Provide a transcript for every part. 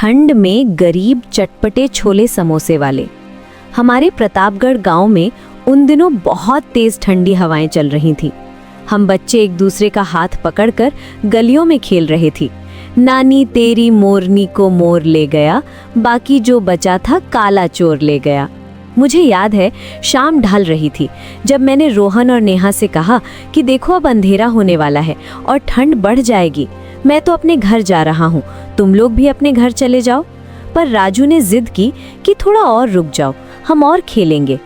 ठंड में गरीब चटपटे छोले समोसे वाले। हमारे प्रतापगढ़ गांव में उन दिनों बहुत तेज ठंडी हवाएं चल रही थीं। हम बच्चे एक दूसरे का हाथ पकड़कर गलियों में खेल रहे थे। नानी तेरी मोरनी को मोर ले गया, बाकी जो बचा था काला चोर ले गया। मुझे याद है शाम ढल रही थी जब मैंने रोहन और नेहा से कहा कि देखो अब अंधेरा होने वाला है और ठंड बढ़ जाएगी। मैं तो अपने घर जा रहा हूँ, तुम लोग भी अपने घर चले जाओ। पर राजू ने जिद की कि थोड़ा और रुक जाओ, हम और खेलेंगे।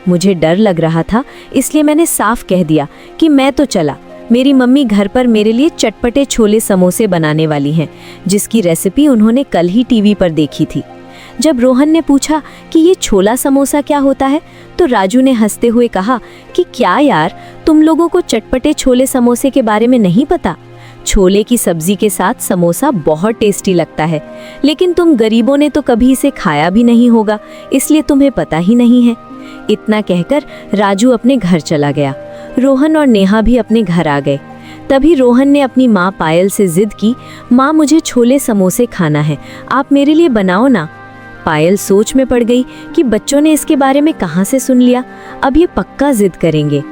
मुझे डर लग रहा था, इसलिए मैंने साफ कह दिया कि मैं तो चला। मेरी मम्मी घर पर मेरे लिए चटपटे छोले समोसे बनाने वाली हैं, जिसकी रेसिपी उन्होंने कल ही टीवी पर देखी थी। जब रोहन ने पूछा कि ये छोला समोसा क्या होता है, तो राजू ने हंसते हुए कहा कि क्या यार, तुम लोगों को चटपटे छोले समोसे के बारे में नहीं पता। छोले की सब्जी के साथ समोसा बहुत टेस्टी लगता है, लेकिन तुम गरीबों ने तो कभी इसे खाया भी नहीं होगा, इसलिए तुम्हें पता ही नहीं है। इतना कहकर राजू अपने घर चला गया। रोहन और नेहा भी अपने घर आ गए। तभी रोहन ने अपनी माँ पायल से जिद की, माँ मुझे छोले समोसे खाना है, आप मेरे लिए बनाओ ना। पायल सोच में पड़ गई कि बच्चों ने इसके बारे में कहाँ से सुन लिया, अब ये पक्का जिद करेंगे।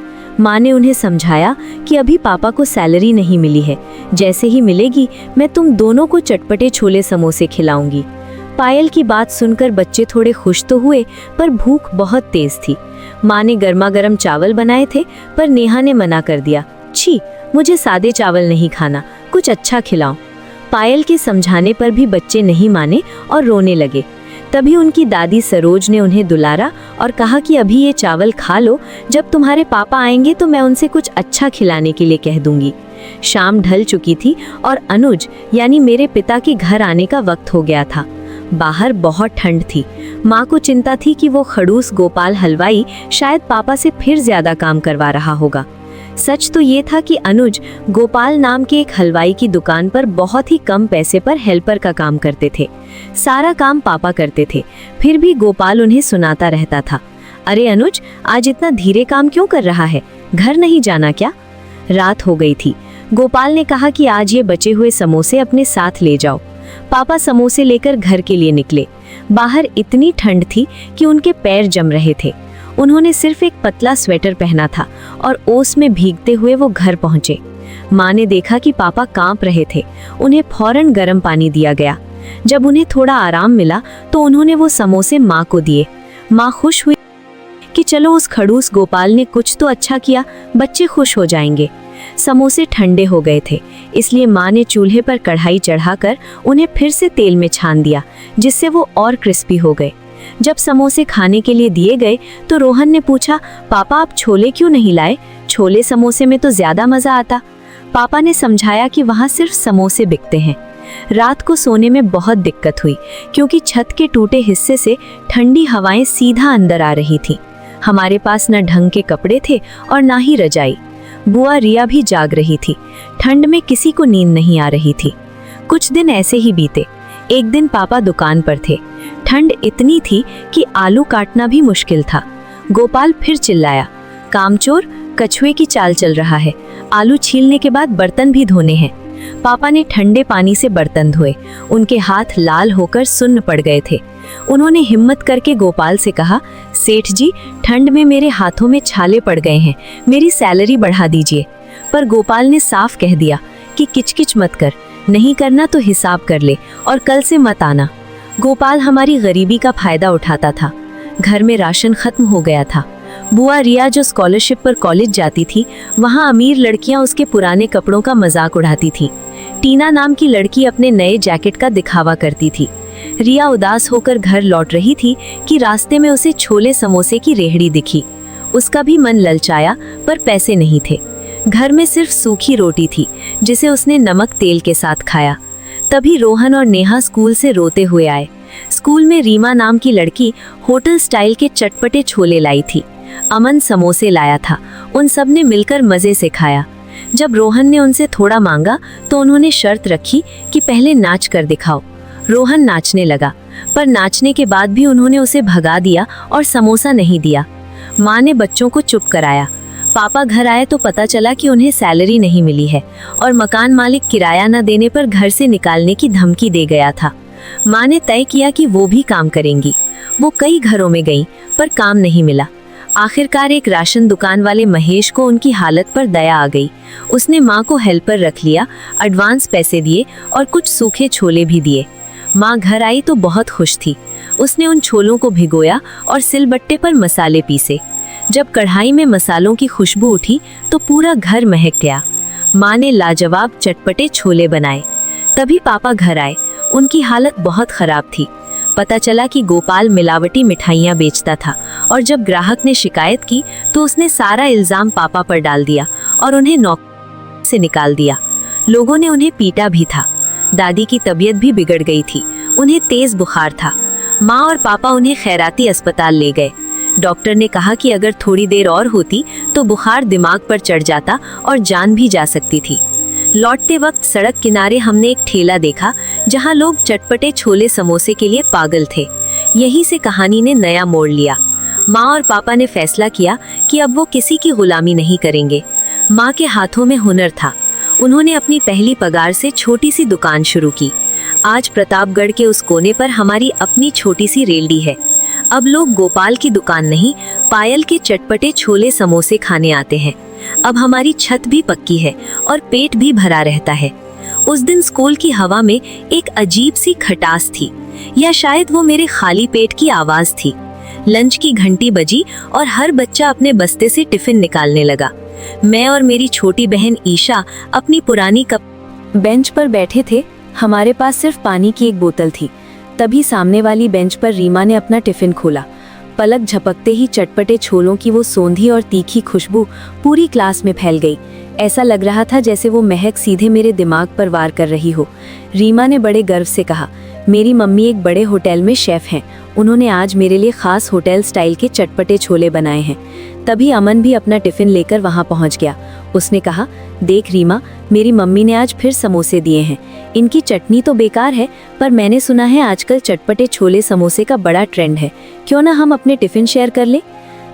माँ ने उन्हें समझाया कि अभी पापा को सैलरी नहीं मिली है, जैसे ही मिलेगी मैं तुम दोनों को चटपटे छोले समोसे खिलाऊंगी। पायल की बात सुनकर बच्चे थोड़े खुश तो हुए, पर भूख बहुत तेज थी। माँ ने गर्मा गर्म चावल बनाए थे, पर नेहा ने मना कर दिया, छी मुझे सादे चावल नहीं खाना, कुछ अच्छा खिलाओ। पायल के समझाने पर भी बच्चे नहीं माने और रोने लगे। तभी उनकी दादी सरोज ने उन्हें दुलारा और कहा कि अभी ये चावल खा लो, जब तुम्हारे पापा आएंगे तो मैं उनसे कुछ अच्छा खिलाने के लिए कह दूंगी। शाम ढल चुकी थी और अनुज यानी मेरे पिता के घर आने का वक्त हो गया था। बाहर बहुत ठंड थी। माँ को चिंता थी कि वो खड़ूस गोपाल हलवाई शायद पापा से फिर ज्यादा काम करवा रहा होगा। सच तो ये था कि अनुज गोपाल नाम के एक हलवाई की दुकान पर बहुत ही कम पैसे पर हेल्पर का काम करते थे। सारा काम पापा करते थे, फिर भी गोपाल उन्हें सुनाता रहता था, अरे अनुज आज इतना धीरे काम क्यों कर रहा है, घर नहीं जाना क्या? रात हो गई थी। गोपाल ने कहा कि आज ये बचे हुए समोसे अपने साथ ले जाओ। पापा समोसे लेकर घर के लिए निकले। बाहर इतनी ठंड थी कि उनके पैर जम रहे थे। उन्होंने सिर्फ एक पतला स्वेटर पहना था और ओस में भीगते हुए वो घर पहुंचे। माँ ने देखा कि पापा कांप रहे थे। उन्हें फौरन गर्म पानी दिया गया। जब उन्हें थोड़ा आराम मिला तो उन्होंने वो समोसे माँ को दिए। माँ खुश हुई कि चलो उस खड़ूस गोपाल ने कुछ तो अच्छा किया, बच्चे खुश हो जाएंगे। समोसे ठंडे हो गए थे, इसलिए माँ ने चूल्हे पर कढ़ाई चढ़ाकर उन्हें फिर से तेल में छान दिया, जिससे वो और क्रिस्पी हो गए। जब समोसे खाने के लिए दिए गए तो रोहन ने पूछा, पापा आप छोले क्यों नहीं लाए? छोले समोसे में तो ज्यादा मजा आता। पापा ने समझाया कि वहाँ सिर्फ समोसे बिकते हैं। रात को सोने में बहुत दिक्कत हुई, क्योंकि छत के टूटे हिस्से से ठंडी हवाएं सीधा अंदर आ रही थीं। हमारे पास न ढंग के कपड़े थे और ना ही रजाई। बुआ रिया भी जाग रही थी। ठंड में किसी को नींद नहीं आ रही थी। कुछ दिन ऐसे ही बीते। एक दिन पापा दुकान पर थे। ठंड इतनी थी कि आलू काटना भी मुश्किल था। गोपाल फिर चिल्लाया, कामचोर, कछुए की चाल चल रहा है, आलू छीलने के बाद बर्तन भी धोने हैं। पापा ने ठंडे पानी से बर्तन धोए। उनके हाथ लाल होकर सुन्न पड़ गए थे। उन्होंने हिम्मत करके गोपाल से कहा, सेठ जी ठंड में मेरे हाथों में छाले पड़ गए हैं, मेरी सैलरी बढ़ा दीजिए। पर गोपाल ने साफ कह दिया कि किचकिच मत कर, नहीं करना तो हिसाब कर ले और कल से मत आना। गोपाल हमारी गरीबी का फायदा उठाता था। घर में राशन खत्म हो गया था। बुआ रिया जो स्कॉलरशिप पर कॉलेज जाती थी, वहाँ अमीर लड़कियाँ उसके पुराने कपड़ों का मजाक उड़ाती थी। टीना नाम की लड़की अपने नए जैकेट का दिखावा करती थी। रिया उदास होकर घर लौट रही थी कि रास्ते में उसे छोले समोसे की रेहड़ी दिखी। उसका भी मन ललचाया, पर पैसे नहीं थे। घर में सिर्फ सूखी रोटी थी, जिसे उसने नमक तेल के साथ खाया। तभी रोहन और नेहा स्कूल से रोते हुए आए। स्कूल में रीमा नाम की लड़की होटल स्टाइल के चटपटे छोले लाई थी। अमन समोसे लाया था। उन सब ने मिलकर मजे से खाया। जब रोहन ने उनसे थोड़ा मांगा तो उन्होंने शर्त रखी कि पहले नाच कर दिखाओ। रोहन नाचने लगा, पर नाचने के बाद भी उन्होंने उसे भगा दिया और समोसा नहीं दिया। माँ ने बच्चों को चुप कराया। पापा घर आए तो पता चला कि उन्हें सैलरी नहीं मिली है और मकान मालिक किराया न देने पर घर से निकालने की धमकी दे गया था। माँ ने तय किया कि वो भी काम करेंगी। वो कई घरों में गईं, पर काम नहीं मिला। आखिरकार एक राशन दुकान वाले महेश को उनकी हालत पर दया आ गई। उसने माँ को हेल्पर रख लिया, एडवांस पैसे दिए और कुछ सूखे छोले भी दिए। माँ घर आई तो बहुत खुश थी। उसने उन छोलों को भिगोया और सिलबट्टे पर मसाले पीसे। जब कढ़ाई में मसालों की खुशबू उठी तो पूरा घर महक गया। माँ ने लाजवाब चटपटे छोले बनाए। तभी पापा घर आए। उनकी हालत बहुत खराब थी। पता चला कि गोपाल मिलावटी मिठाइयाँ बेचता था और जब ग्राहक ने शिकायत की तो उसने सारा इल्जाम पापा पर डाल दिया और उन्हें नौकरी से निकाल दिया। लोगों ने उन्हें पीटा भी था। दादी की तबीयत भी बिगड़ गई थी। उन्हें तेज बुखार था। माँ और पापा उन्हें खैराती अस्पताल ले गए। डॉक्टर ने कहा कि अगर थोड़ी देर और होती तो बुखार दिमाग पर चढ़ जाता और जान भी जा सकती थी। लौटते वक्त सड़क किनारे हमने एक ठेला देखा जहां लोग चटपटे छोले समोसे के लिए पागल थे। यहीं से कहानी ने नया मोड़ लिया। माँ और पापा ने फैसला किया कि अब वो किसी की गुलामी नहीं करेंगे। माँ के हाथों में हुनर था। उन्होंने अपनी पहली पगार से छोटी सी दुकान शुरू की। आज प्रतापगढ़ के उस कोने पर हमारी अपनी छोटी सी रेलडी है। अब लोग गोपाल की दुकान नहीं, पायल के चटपटे छोले समोसे खाने आते हैं। अब हमारी छत भी पक्की है और पेट भी भरा रहता है। उस दिन स्कूल की हवा में एक अजीब सी खटास थी, या शायद वो मेरे खाली पेट की आवाज थी। लंच की घंटी बजी और हर बच्चा अपने बस्ते से टिफिन निकालने लगा। मैं और मेरी छोटी बहन ईशा अपनी पुरानी बेंच पर बैठे थे। हमारे पास सिर्फ पानी की एक बोतल थी। तभी सामने वाली बेंच पर रीमा ने अपना टिफिन खोला। पलक झपकते ही चटपटे छोलों की वो सौंधी और तीखी खुशबू पूरी क्लास में फैल गई। ऐसा लग रहा था जैसे वो महक सीधे मेरे दिमाग पर वार कर रही हो। रीमा ने बड़े गर्व से कहा, मेरी मम्मी एक बड़े होटल में शेफ हैं। उन्होंने आज मेरे लिए खास होटल स्टाइल के चटपटे छोले बनाए हैं। तभी अमन भी अपना टिफिन लेकर वहां पहुंच गया। उसने कहा, देख रीमा, मेरी मम्मी ने आज फिर समोसे दिए हैं। इनकी चटनी तो बेकार है, पर मैंने सुना है आजकल चटपटे छोले समोसे का बड़ा ट्रेंड है। क्यों ना हम अपने टिफिन शेयर कर ले?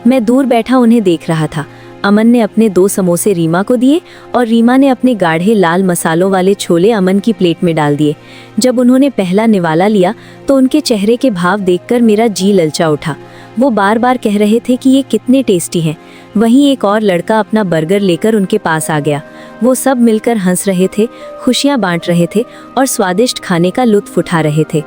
मैं दूर बैठा उन्हें देख रहा था। अमन ने अपने 2 समोसे रीमा को दिए और रीमा ने अपने गाढ़े लाल मसालों वाले छोले अमन की प्लेट में डाल दिए। जब उन्होंने पहला निवाला लिया तो उनके चेहरे के भाव देखकर मेरा जी ललचा उठा। वो बार बार कह रहे थे कि ये कितने टेस्टी हैं। वहीं एक और लड़का अपना बर्गर लेकर उनके पास आ गया। वो सब मिलकर हंस रहे थे, खुशियां बांट रहे थे और स्वादिष्ट खाने का लुत्फ उठा रहे थे।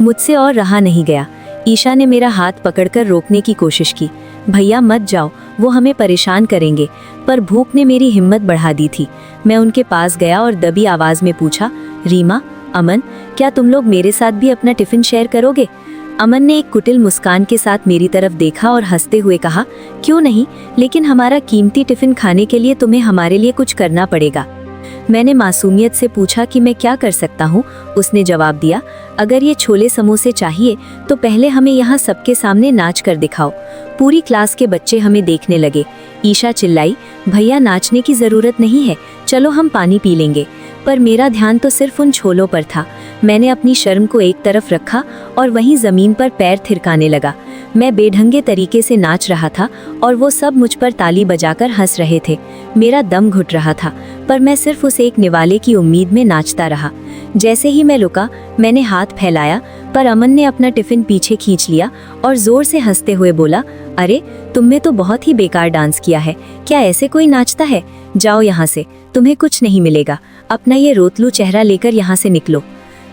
मुझसे और रहा नहीं गया। ईशा ने मेरा हाथ पकड़कर रोकने की कोशिश की। भैया मत जाओ, वो हमें परेशान करेंगे। पर भूख ने मेरी हिम्मत बढ़ा दी थी। मैं उनके पास गया और दबी आवाज में पूछा, रीमा, अमन, क्या तुम लोग मेरे साथ भी अपना टिफिन शेयर करोगे? अमन ने एक कुटिल मुस्कान के साथ मेरी तरफ देखा और हंसते हुए कहा, क्यों नहीं, लेकिन हमारा कीमती टिफिन खाने के लिए तुम्हें हमारे लिए कुछ करना पड़ेगा। मैंने मासूमियत से पूछा कि मैं क्या कर सकता हूँ। उसने जवाब दिया, अगर ये छोले समोसे चाहिए तो पहले हमें यहाँ सबके सामने नाच कर दिखाओ। पूरी क्लास के बच्चे हमें देखने लगे। ईशा चिल्लाई, भैया नाचने की जरूरत नहीं है, चलो हम पानी पी लेंगे। पर मेरा ध्यान तो सिर्फ उन छोलों पर था। मैंने अपनी शर्म को एक तरफ रखा और वहीं जमीन पर पैर थिरकाने लगा। मैं बेढंगे तरीके से नाच रहा था और वो सब मुझ पर ताली बजाकर हंस रहे थे। मेरा दम घुट रहा था, पर मैं सिर्फ उस एक निवाले की उम्मीद में नाचता रहा। जैसे ही मैं रुका, मैंने हाथ फैलाया, पर अमन ने अपना टिफिन पीछे खींच लिया और जोर से हंसते हुए बोला, अरे तुमने तो बहुत ही बेकार डांस किया है। क्या ऐसे कोई नाचता है? जाओ यहाँ से, तुम्हें कुछ नहीं मिलेगा। अपना ये रोतलू चेहरा लेकर यहाँ से निकलो।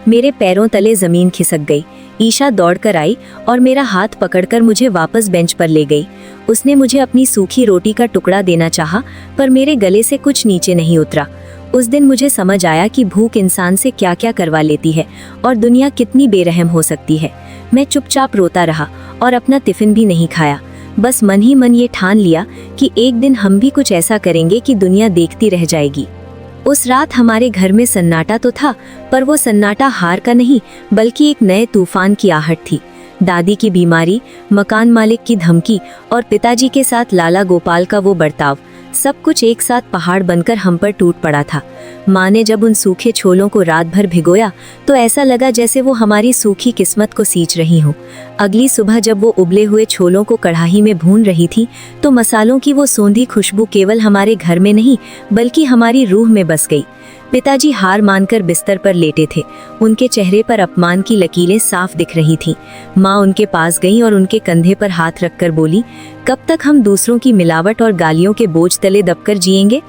मेरे पैरों तले जमीन खिसक गई। ईशा दौड़कर आई और मेरा हाथ पकड़कर मुझे वापस बेंच पर ले गई। उसने मुझे अपनी सूखी रोटी का टुकड़ा देना चाहा, पर मेरे गले से कुछ नीचे नहीं उतरा। उस दिन मुझे समझ आया कि भूख इंसान से क्या क्या करवा लेती है और दुनिया कितनी बेरहम हो सकती है। मैं चुपचाप रोता रहा और अपना टिफिन भी नहीं खाया। बस मन ही मन ये ठान लिया कि एक दिन हम भी कुछ ऐसा करेंगे कि दुनिया देखती रह जाएगी। उस रात हमारे घर में सन्नाटा तो था, पर वो सन्नाटा हार का नहीं बल्कि एक नए तूफान की आहट थी। दादी की बीमारी, मकान मालिक की धमकी और पिताजी के साथ लाला गोपाल का वो बर्ताव, सब कुछ एक साथ पहाड़ बनकर हम पर टूट पड़ा था। माँ ने जब उन सूखे छोलों को रात भर भिगोया तो ऐसा लगा जैसे वो हमारी सूखी किस्मत को सींच रही हो। अगली सुबह जब वो उबले हुए छोलों को कढ़ाई में भून रही थी तो मसालों की वो सौंधी खुशबू केवल हमारे घर में नहीं बल्कि हमारी रूह में बस गई। पिताजी हार मानकर बिस्तर पर लेटे थे। उनके चेहरे पर अपमान की लकीरें साफ दिख रही थीं। माँ उनके पास गई और उनके कंधे पर हाथ रखकर बोली, कब तक हम दूसरों की मिलावट और गालियों के बोझ तले दबकर जिएंगे?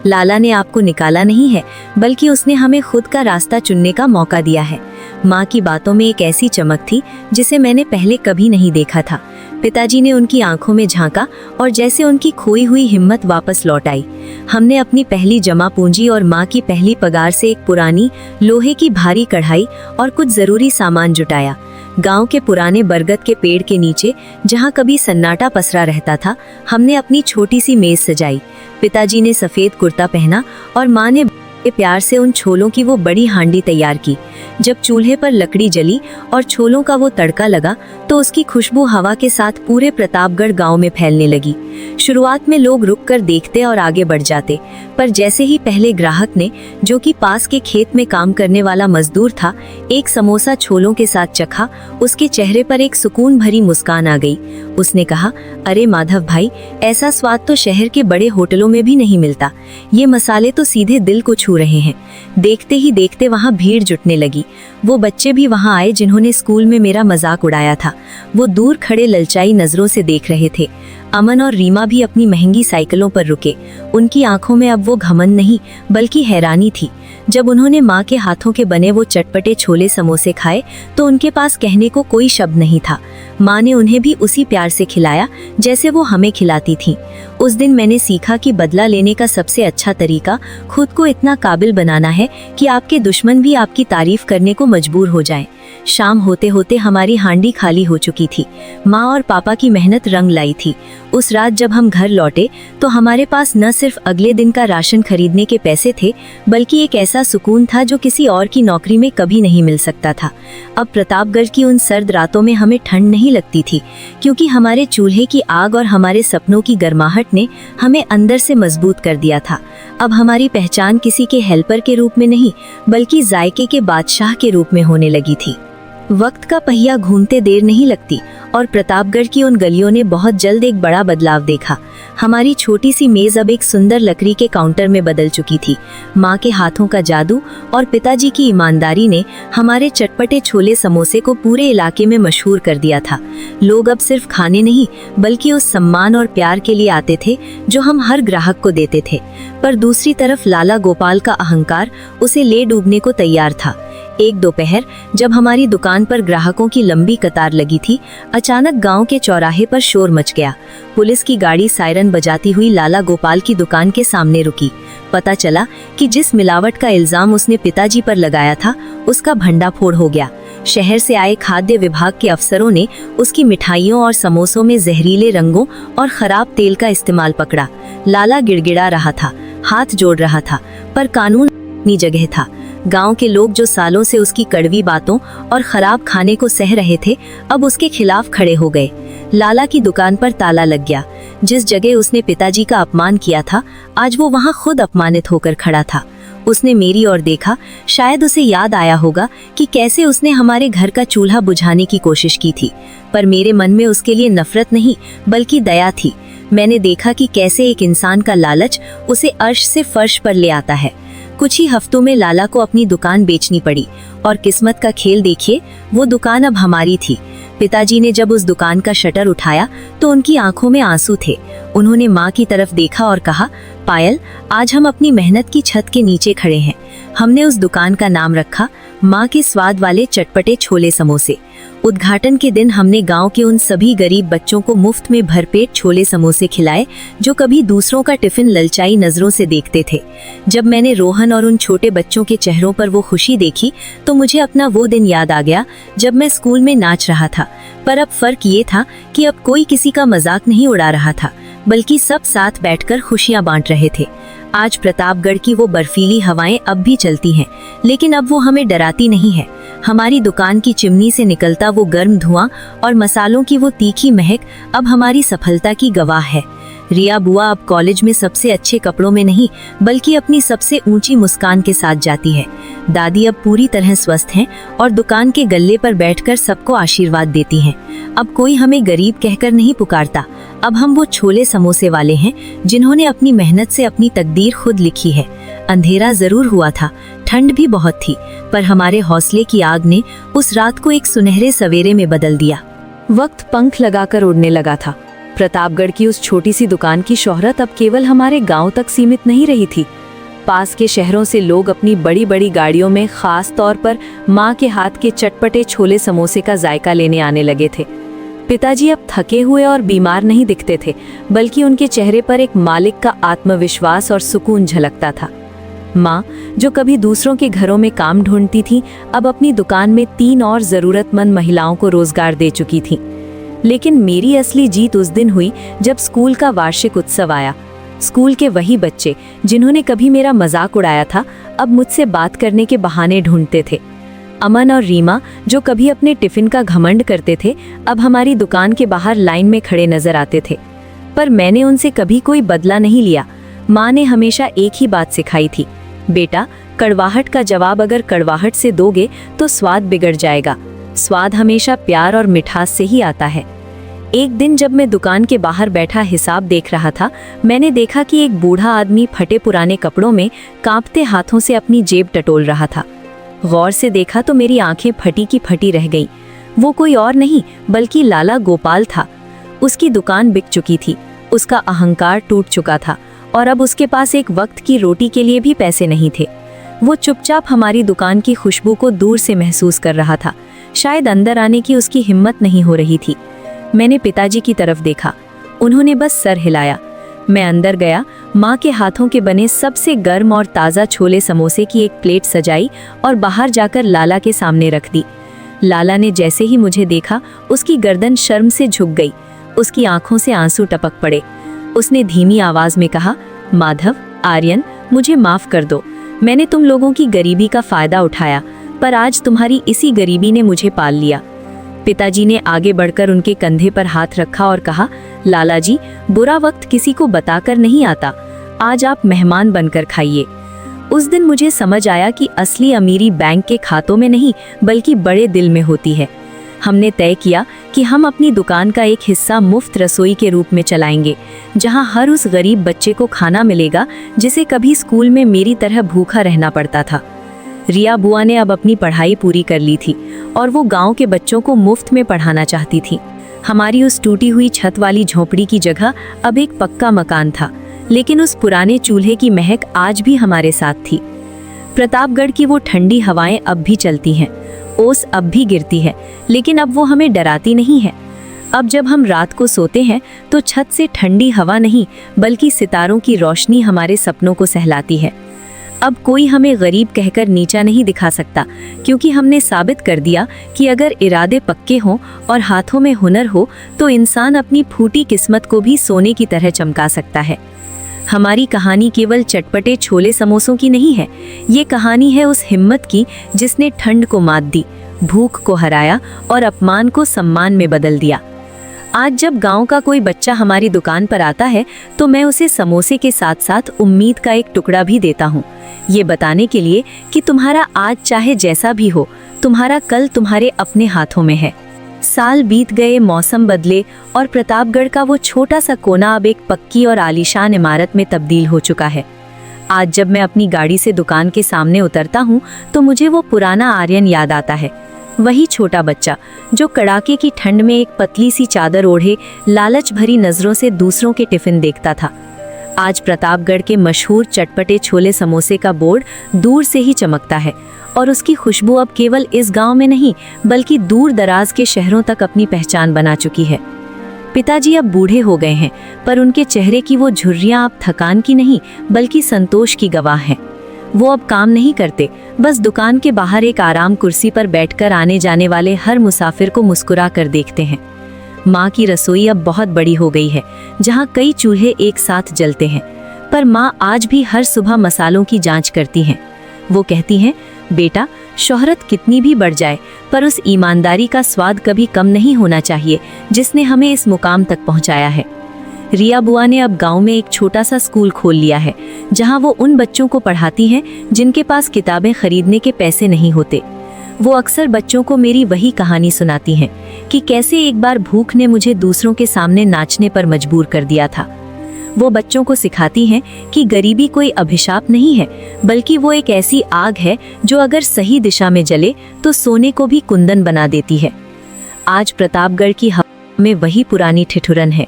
लाला ने आपको निकाला नहीं है, बल्कि उसने हमें खुद का रास्ता चुनने का मौका दिया है। माँ की बातों में एक ऐसी चमक थी जिसे मैंने पहले कभी नहीं देखा था। पिताजी ने उनकी आंखों में झांका और जैसे उनकी खोई हुई हिम्मत वापस लौट आई। हमने अपनी पहली जमा पूंजी और माँ की पहली पगार से एक पुरानी लोहे की भारी कढ़ाई और कुछ जरूरी सामान जुटाया। गांव के पुराने बरगद के पेड़ के नीचे, जहां कभी सन्नाटा पसरा रहता था, हमने अपनी छोटी सी मेज सजाई। पिताजी ने सफेद कुर्ता पहना और माँ ने प्यार से उन छोलों की वो बड़ी हांडी तैयार की। जब चूल्हे पर लकड़ी जली और छोलों का वो तड़का लगा तो उसकी खुशबू हवा के साथ पूरे प्रतापगढ़ गांव में फैलने लगी। शुरुआत में लोग रुककर देखते और आगे बढ़ जाते, पर जैसे ही पहले ग्राहक ने, जो कि पास के खेत में काम करने वाला मजदूर था, एक समोसा छोलों के साथ चखा, उसके चेहरे पर एक सुकून भरी मुस्कान आ गई। उसने कहा, अरे माधव भाई, ऐसा स्वाद तो शहर के बड़े होटलों में भी नहीं मिलता। ये मसाले तो सीधे दिल को छू रहे हैं। देखते ही देखते वहाँ भीड़ जुटने लगी। वो बच्चे भी वहाँ आए जिन्होंने स्कूल में मेरा मजाक उड़ाया था। वो दूर खड़े ललचाई नजरों से देख रहे थे। अमन और रीमा भी अपनी महंगी साइकिलों पर रुके। उनकी आंखों में अब वो घमंड नहीं बल्कि हैरानी थी। जब उन्होंने माँ के हाथों के बने वो चटपटे छोले समोसे खाए तो उनके पास कहने को कोई शब्द नहीं था। माँ ने उन्हें भी उसी प्यार से खिलाया जैसे वो हमें खिलाती थी। उस दिन मैंने सीखा कि बदला लेने का सबसे अच्छा तरीका खुद को इतना काबिल बनाना है कि आपके दुश्मन भी आपकी तारीफ करने को मजबूर हो जाएं। शाम होते होते हमारी हांडी खाली हो चुकी थी। माँ और पापा की मेहनत रंग लाई थी। उस रात जब हम घर लौटे तो हमारे पास न सिर्फ अगले दिन का राशन खरीदने के पैसे थे, बल्कि एक ऐसा सुकून था जो किसी और की नौकरी में कभी नहीं मिल सकता था। अब प्रतापगढ़ की उन सर्द रातों में हमें ठंड नहीं लगती थी, क्योंकि हमारे चूल्हे की आग और हमारे सपनों की गर्माहट ने हमें अंदर से मजबूत कर दिया था। अब हमारी पहचान किसी के हेल्पर के रूप में नहीं, बल्कि जायके के बादशाह के रूप में होने लगी थी। वक्त का पहिया घूमते देर नहीं लगती और प्रतापगढ़ की उन गलियों ने बहुत जल्द एक बड़ा बदलाव देखा। हमारी छोटी सी मेज अब एक सुंदर लकड़ी के काउंटर में बदल चुकी थी। माँ के हाथों का जादू और पिताजी की ईमानदारी ने हमारे चटपटे छोले समोसे को पूरे इलाके में मशहूर कर दिया था। लोग अब सिर्फ खाने नहीं बल्कि उस सम्मान और प्यार के लिए आते थे जो हम हर ग्राहक को देते थे। पर दूसरी तरफ लाला गोपाल का अहंकार उसे ले डूबने को तैयार था। एक दोपहर जब हमारी दुकान पर ग्राहकों की लंबी कतार लगी थी, अचानक गांव के चौराहे पर शोर मच गया। पुलिस की गाड़ी सायरन बजाती हुई लाला गोपाल की दुकान के सामने रुकी। पता चला कि जिस मिलावट का इल्जाम उसने पिताजी पर लगाया था, उसका भंडाफोड़ हो गया। शहर से आए खाद्य विभाग के अफसरों ने उसकी मिठाइयों और समोसों में जहरीले रंगों और खराब तेल का इस्तेमाल पकड़ा। लाला गिड़गिड़ा रहा था, हाथ जोड़ रहा था, पर कानून अपनी जगह था। गांव के लोग जो सालों से उसकी कड़वी बातों और खराब खाने को सह रहे थे, अब उसके खिलाफ खड़े हो गए। लाला की दुकान पर ताला लग गया। जिस जगह उसने पिताजी का अपमान किया था, आज वो वहां खुद अपमानित होकर खड़ा था। उसने मेरी ओर देखा। शायद उसे याद आया होगा कि कैसे उसने हमारे घर का चूल्हा बुझाने की कोशिश की थी, पर मेरे मन में उसके लिए नफरत नहीं बल्कि दया थी। मैंने देखा कि कैसे एक इंसान का लालच उसे अर्श से फर्श पर ले आता है। कुछ ही हफ्तों में लाला को अपनी दुकान बेचनी पड़ी और किस्मत का खेल देखिए, वो दुकान अब हमारी थी। पिताजी ने जब उस दुकान का शटर उठाया तो उनकी आंखों में आंसू थे। उन्होंने माँ की तरफ देखा और कहा, पायल, आज हम अपनी मेहनत की छत के नीचे खड़े हैं। हमने उस दुकान का नाम रखा माँ के स्वाद वाले चटपटे छोले समोसे। उद्घाटन के दिन हमने गांव के उन सभी गरीब बच्चों को मुफ्त में भरपेट छोले समोसे खिलाए जो कभी दूसरों का टिफिन ललचाई नजरों से देखते थे। जब मैंने रोहन और उन छोटे बच्चों के चेहरों पर वो खुशी देखी तो मुझे अपना वो दिन याद आ गया जब मैं स्कूल में नाच रहा था। पर अब फर्क ये था कि अब कोई किसी का मजाक नहीं उड़ा रहा था, बल्कि सब साथ बैठकर खुशियां बांट रहे थे। आज प्रतापगढ़ की वो बर्फीली हवाएं अब भी चलती हैं, लेकिन अब वो हमें डराती नहीं है। हमारी दुकान की चिमनी से निकलता वो गर्म धुआं और मसालों की वो तीखी महक अब हमारी सफलता की गवाह है। रिया बुआ अब कॉलेज में सबसे अच्छे कपड़ों में नहीं बल्कि अपनी सबसे ऊंची मुस्कान के साथ जाती है। दादी अब पूरी तरह स्वस्थ हैं और दुकान के गल्ले पर बैठकर सबको आशीर्वाद देती हैं। अब कोई हमें गरीब कहकर नहीं पुकारता। अब हम वो छोले समोसे वाले हैं जिन्होंने अपनी मेहनत से अपनी तकदीर खुद लिखी है। अंधेरा जरूर हुआ था, ठंड भी बहुत थी, पर हमारे हौसले की आग ने उस रात को एक सुनहरे सवेरे में बदल दिया। वक्त पंख लगाकर उड़ने लगा था। प्रतापगढ़ की उस छोटी सी दुकान की शोहरत अब केवल हमारे गांव तक सीमित नहीं रही थी। पास के शहरों से लोग अपनी बड़ी बड़ी गाड़ियों में खास तौर पर माँ के हाथ के चटपटे छोले समोसे का जायका लेने आने लगे थे। पिताजी अब थके हुए और बीमार नहीं दिखते थे, बल्कि उनके चेहरे पर एक मालिक का आत्मविश्वास और सुकून झलकता था। माँ, जो कभी दूसरों के घरों में काम ढूंढती थी, अब अपनी दुकान में 3 और जरूरतमंद महिलाओं को रोजगार दे चुकी थी। लेकिन मेरी असली जीत उस दिन हुई जब स्कूल का वार्षिक उत्सव आया। स्कूल के वही बच्चे जिन्होंने कभी मेरा मजाक उड़ाया था, अब मुझसे बात करने के बहाने ढूंढते थे। अमन और रीमा, जो कभी अपने टिफिन का घमंड करते थे, अब हमारी दुकान के बाहर लाइन में खड़े नजर आते थे। पर मैंने उनसे कभी कोई बदला नहीं लिया। माँ ने हमेशा एक ही बात सिखाई थी, बेटा, कड़वाहट का जवाब अगर कड़वाहट से दोगे तो स्वाद बिगड़ जाएगा। स्वाद हमेशा प्यार और मिठास से ही आता है। एक दिन जब मैं दुकान के बाहर बैठा हिसाब देख रहा था, मैंने देखा कि एक बूढ़ा आदमी फटे पुराने कपड़ों में कांपते हाथों से अपनी जेब टटोल रहा था। गौर से देखा तो मेरी आंखें फटी की फटी रह गईं। वो कोई और नहीं बल्कि लाला गोपाल था। उसकी दुकान बिक चुकी थी, उसका अहंकार टूट चुका था और अब उसके पास एक वक्त की रोटी के लिए भी पैसे नहीं थे। वो चुपचाप हमारी दुकान की खुशबू को दूर से महसूस कर रहा था। शायद अंदर आने की उसकी हिम्मत नहीं हो रही थी। मैंने पिताजी की तरफ देखा, उन्होंने बस सर हिलाया। मैं अंदर गया, माँ के हाथों के बने सबसे गर्म और ताज़ा छोले समोसे की एक प्लेट सजाई और बाहर जाकर लाला के सामने रख दी। लाला ने जैसे ही मुझे देखा, उसकी गर्दन शर्म से झुक गई, उसकी आंखों से आंसू टपक पड़े। उसने धीमी आवाज में कहा, माधव, आर्यन, मुझे माफ कर दो। मैंने तुम लोगों की गरीबी का फायदा उठाया, पर आज तुम्हारी इसी गरीबी ने मुझे पाल लिया। पिताजी ने आगे बढ़कर उनके कंधे पर हाथ रखा और कहा, लाला जी, बुरा वक्त किसी को बताकर नहीं आता। आज आप मेहमान बनकर खाइए। उस दिन मुझे समझ आया कि असली अमीरी बैंक के खातों में नहीं बल्कि बड़े दिल में होती है। हमने तय किया कि हम अपनी दुकान का एक हिस्सा मुफ्त रसोई के रूप में चलाएंगे, जहां हर उस गरीब बच्चे को खाना मिलेगा जिसे कभी स्कूल में मेरी तरह भूखा रहना पड़ता था। रिया बुआ ने अब अपनी पढ़ाई पूरी कर ली थी और वो गांव के बच्चों को मुफ्त में पढ़ाना चाहती थी। हमारी उस टूटी हुई छत वाली झोपड़ी की जगह अब एक पक्का मकान था, लेकिन उस पुराने चूल्हे की महक आज भी हमारे साथ थी। प्रतापगढ़ की वो ठंडी हवाएं अब भी चलती हैं, ओस अब भी गिरती है, लेकिन अब वो हमें डराती नहीं है। अब जब हम रात को सोते हैं तो छत से ठंडी हवा नहीं बल्कि सितारों की रोशनी हमारे सपनों को सहलाती है। अब कोई हमें गरीब कहकर नीचा नहीं दिखा सकता, क्योंकि हमने साबित कर दिया कि अगर इरादे पक्के हों और हाथों में हुनर हो तो इंसान अपनी फूटी किस्मत को भी सोने की तरह चमका सकता है। हमारी कहानी केवल चटपटे छोले समोसों की नहीं है, ये कहानी है उस हिम्मत की जिसने ठंड को मात दी, भूख को हराया और अपमान को सम्मान में बदल दिया। आज जब गांव का कोई बच्चा हमारी दुकान पर आता है तो मैं उसे समोसे के साथ साथ उम्मीद का एक टुकड़ा भी देता हूँ, ये बताने के लिए कि तुम्हारा आज चाहे जैसा भी हो, तुम्हारा कल तुम्हारे अपने हाथों में है। साल बीत गए, मौसम बदले और प्रतापगढ़ का वो छोटा सा कोना अब एक पक्की और आलीशान इमारत में तब्दील हो चुका है। आज जब मैं अपनी गाड़ी से दुकान के सामने उतरता हूँ तो मुझे वो पुराना आर्यन याद आता है, वही छोटा बच्चा जो कड़ाके की ठंड में एक पतली सी चादर ओढ़े लालच भरी नजरों से दूसरों के टिफिन देखता था। आज प्रतापगढ़ के मशहूर चटपटे छोले समोसे का बोर्ड दूर से ही चमकता है और उसकी खुशबू अब केवल इस गांव में नहीं बल्कि दूर दराज के शहरों तक अपनी पहचान बना चुकी है। पिताजी अब बूढ़े हो गए हैं, पर उनके चेहरे की वो झुर्रियां अब थकान की नहीं बल्कि संतोष की गवाह हैं। वो अब काम नहीं करते, बस दुकान के बाहर एक आराम कुर्सी पर बैठकर आने जाने वाले हर मुसाफिर को मुस्कुरा कर देखते हैं। माँ की रसोई अब बहुत बड़ी हो गई है, जहाँ कई चूल्हे एक साथ जलते हैं, पर माँ आज भी हर सुबह मसालों की जांच करती हैं। वो कहती हैं, बेटा, शोहरत कितनी भी बढ़ जाए पर उस ईमानदारी का स्वाद कभी कम नहीं होना चाहिए जिसने हमें इस मुकाम तक पहुँचाया है। रिया बुआ ने अब गांव में एक छोटा सा स्कूल खोल लिया है, जहां वो उन बच्चों को पढ़ाती हैं जिनके पास किताबें खरीदने के पैसे नहीं होते। वो अक्सर बच्चों को मेरी वही कहानी सुनाती हैं कि कैसे एक बार भूख ने मुझे दूसरों के सामने नाचने पर मजबूर कर दिया था। वो बच्चों को सिखाती हैं कि गरीबी कोई अभिशाप नहीं है, बल्कि वो एक ऐसी आग है जो अगर सही दिशा में जले तो सोने को भी कुंदन बना देती है। आज प्रतापगढ़ की हवा में वही पुरानी ठिठुरन है।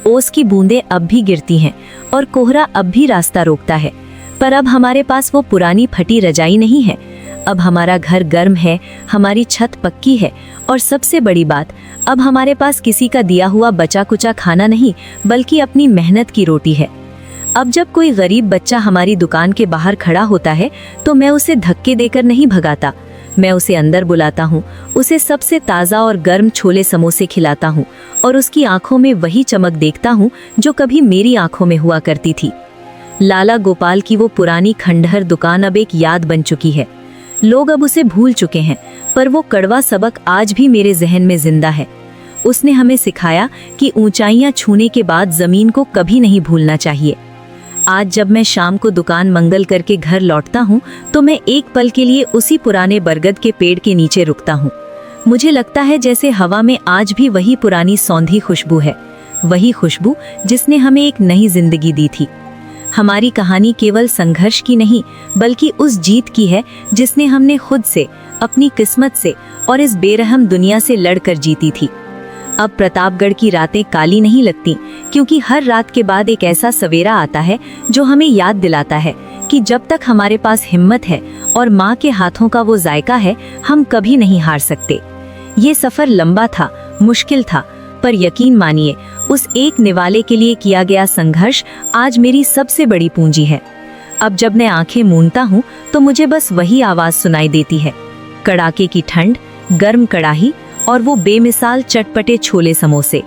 ओस की बूंदें अब भी गिरती हैं और कोहरा अब भी रास्ता रोकता है, पर अब हमारे पास वो पुरानी फटी रजाई नहीं है। अब हमारा घर गर्म है, हमारी छत पक्की है और सबसे बड़ी बात, अब हमारे पास किसी का दिया हुआ बचा कुचा खाना नहीं, बल्कि अपनी मेहनत की रोटी है। अब जब कोई गरीब बच्चा हमारी दुकान के बाहर खड़ा होता है तो मैं उसे धक्के देकर नहीं भगाता, मैं उसे अंदर बुलाता हूँ, उसे सबसे ताज़ा और गर्म छोले समोसे खिलाता हूँ और उसकी आंखों में वही चमक देखता हूँ जो कभी मेरी आंखों में हुआ करती थी। लाला गोपाल की वो पुरानी खंडहर दुकान अब एक याद बन चुकी है। लोग अब उसे भूल चुके हैं, पर वो कड़वा सबक आज भी मेरे जहन में जिंदा है। उसने हमें सिखाया कि ऊंचाइयां छूने के बाद जमीन को कभी नहीं भूलना चाहिए। आज जब मैं शाम को दुकान मंगल करके घर लौटता हूँ तो मैं एक पल के लिए उसी पुराने बरगद के पेड़ के नीचे रुकता हूँ। मुझे लगता है जैसे हवा में आज भी वही पुरानी सौंधी खुशबू है, वही खुशबू जिसने हमें एक नई जिंदगी दी थी। हमारी कहानी केवल संघर्ष की नहीं, बल्कि उस जीत की है जिसने हमने खुद से, अपनी किस्मत से और इस बेरहम दुनिया से लड़कर जीती थी। अब प्रतापगढ़ की रातें काली नहीं लगती, क्योंकि हर रात के बाद एक ऐसा सवेरा आता है जो हमें याद दिलाता है कि जब तक हमारे पास हिम्मत है और माँ के हाथों का वो जायका है, हम कभी नहीं हार सकते। ये सफर लंबा था, मुश्किल था, पर यकीन मानिए उस एक निवाले के लिए किया गया संघर्ष आज मेरी सबसे बड़ी पूंजी है। अब जब मैं आंखें मूंदता हूँ तो मुझे बस वही आवाज सुनाई देती है, कड़ाके की ठंड, गर्म कड़ाही और वो बेमिसाल चटपटे छोले समोसे।